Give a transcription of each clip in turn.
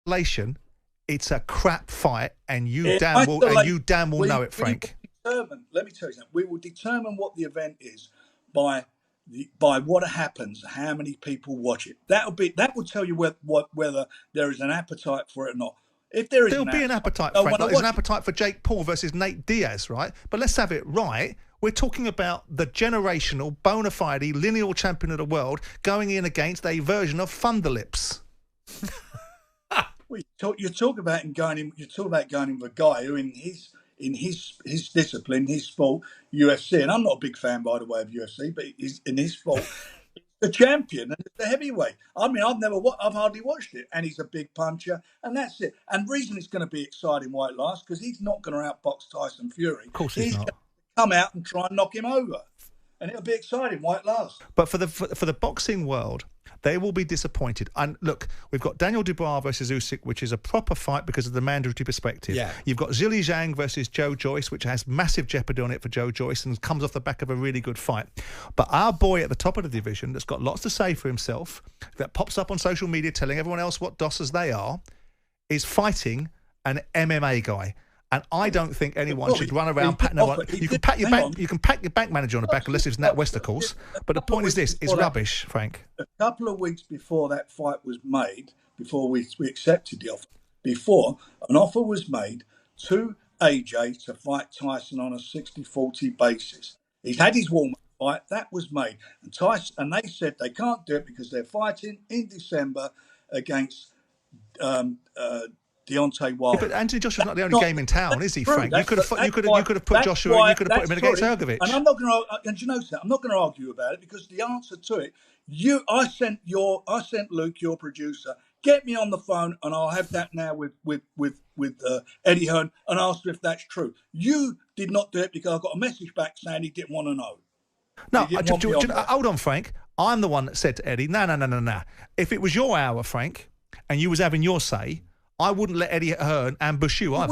stipulation, it's a crap fight, and you damn well know it, Frank. Let me tell you something. We will determine what the event is by what happens, how many people watch it. That will tell you whether there is an appetite for it or not. If there'll be an appetite, Frank. Like there's an appetite for Jake Paul versus Nate Diaz, right? But let's have it right. We're talking about the generational, bona fide, lineal champion of the world going in against a version of Thunderlips. Well, you talk about him going in. You talk about going in with a guy who, in his discipline, his sport, UFC, and I'm not a big fan, by the way, of UFC, but he's in his sport, the champion and the heavyweight. I mean, I've hardly watched it, and he's a big puncher, and that's it. And the reason it's going to be exciting while it lasts, because he's not going to outbox Tyson Fury. Of course he's not. Going to come out and try and knock him over, and it'll be exciting while it lasts. But for the boxing world, they will be disappointed. And look, we've got Daniel Dubois versus Usyk, which is a proper fight because of the mandatory perspective. Yeah. You've got Zhilei Zhang versus Joe Joyce, which has massive jeopardy on it for Joe Joyce and comes off the back of a really good fight. But our boy at the top of the division that's got lots to say for himself, that pops up on social media telling everyone else what dossers they are, is fighting an MMA guy. And I don't think anyone should run around patting everyone. You can pat your bank manager on the back unless it's Nat West, of course. But the point is this: it's rubbish, Frank. A couple of weeks before that fight was made, before we accepted the offer, before an offer was made to AJ to fight Tyson on a 60-40 basis. He's had his warm-up fight. That was made. And they said they can't do it because they're fighting in December against Deontay Wilder. Yeah, but Anthony Joshua's not the only game in town, is he, Frank? You could have put Joshua. You could have put him in against Hrgovic. And I'm not going to. And you know something? I'm not going to argue about it because the answer to it, I sent Luke, your producer, get me on the phone, and I'll have that now with Eddie Hearn and ask him if that's true. You did not do it because I got a message back saying he didn't want to know. No, hold on, Frank. I'm the one that said to Eddie, no. If it was your hour, Frank, and you was having your say, I wouldn't let Eddie Hearn ambush you either.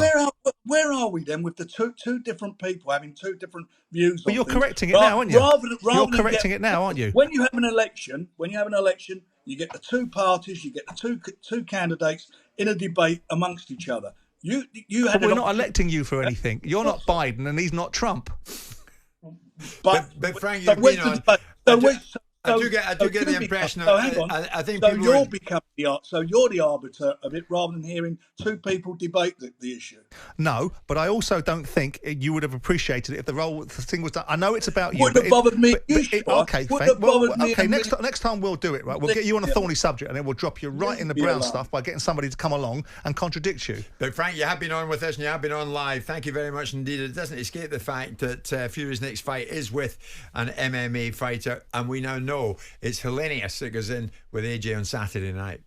Where are we then with the two different people having two different views? But you're correcting it now, aren't you? You're correcting it now, aren't you? When you have an election, you get the two parties, you get the two candidates in a debate amongst each other. But we're not electing you for anything. You're not Biden, and he's not Trump. But Frank, you've been on. I do get the impression. I think you're the arbiter of it rather than hearing two people debate the issue. No, but I also don't think you would have appreciated it if the thing was done. I know it's about you. Wouldn't have bothered me. Okay, Frank. Next time we'll do it. Right, we'll get you on a thorny subject, and then we'll drop you right in the brown stuff by getting somebody to come along and contradict you. But Frank, you have been on with us, and you have been on live. Thank you very much indeed. It doesn't escape the fact that Fury's next fight is with an MMA fighter, and we now know it's Helenius that goes in with AJ on Saturday night.